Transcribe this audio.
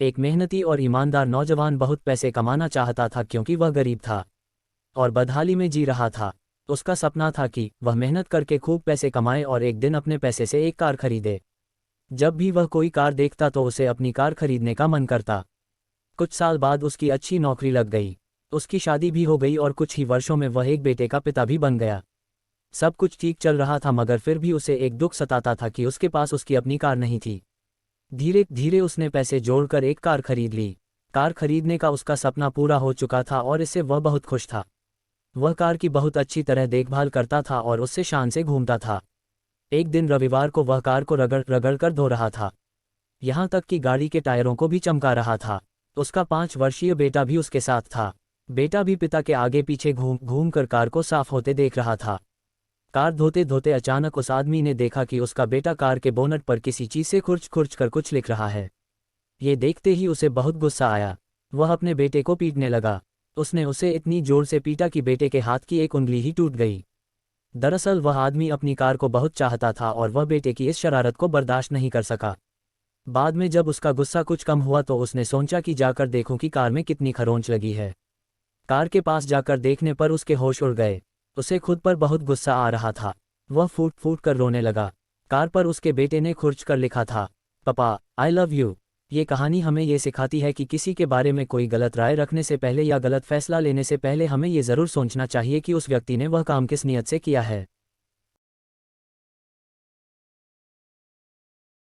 एक मेहनती और ईमानदार नौजवान बहुत पैसे कमाना चाहता था क्योंकि वह गरीब था और बदहाली में जी रहा था। उसका सपना था कि वह मेहनत करके खूब पैसे कमाए और एक दिन अपने पैसे से एक कार खरीदे। जब भी वह कोई कार देखता तो उसे अपनी कार खरीदने का मन करता। कुछ साल बाद उसकी अच्छी नौकरी लग गई, उसकी शादी भी हो गई और कुछ ही वर्षों में वह एक बेटे का पिता भी बन गया। सब कुछ ठीक चल रहा था मगर फिर भी उसे एक दुख सताता था कि उसके पास उसकी अपनी कार नहीं थी। धीरे धीरे उसने पैसे जोड़कर एक कार खरीद ली। कार खरीदने का उसका सपना पूरा हो चुका था और इससे वह बहुत खुश था। वह कार की बहुत अच्छी तरह देखभाल करता था और उससे शान से घूमता था। एक दिन रविवार को वह कार को रगड़ रगड़ कर धो रहा था, यहाँ तक कि गाड़ी के टायरों को भी चमका रहा था। उसका 5 वर्षीय बेटा भी उसके साथ था। बेटा भी पिता के आगे पीछे घूम घूम कर कार को साफ होते देख रहा था। कार धोते धोते अचानक उस आदमी ने देखा कि उसका बेटा कार के बोनट पर किसी चीज़ से खुरच खुरच कर कुछ लिख रहा है। ये देखते ही उसे बहुत गुस्सा आया। वह अपने बेटे को पीटने लगा। उसने उसे इतनी जोर से पीटा कि बेटे के हाथ की एक उंगली ही टूट गई। दरअसल वह आदमी अपनी कार को बहुत चाहता था और वह बेटे की इस शरारत को बर्दाश्त नहीं कर सका। बाद में जब उसका गुस्सा कुछ कम हुआ तो उसने सोचा कि जाकर देखूं कि कार में कितनी खरोंच लगी है। कार के पास जाकर देखने पर उसके होश उड़ गए। उसे खुद पर बहुत गुस्सा आ रहा था। वह फूट फूट कर रोने लगा। कार पर उसके बेटे ने खुरच कर लिखा था, पापा आई लव यू। ये कहानी हमें ये सिखाती है कि किसी के बारे में कोई गलत राय रखने से पहले या गलत फैसला लेने से पहले हमें ये ज़रूर सोचना चाहिए कि उस व्यक्ति ने वह काम किस नीयत से किया है।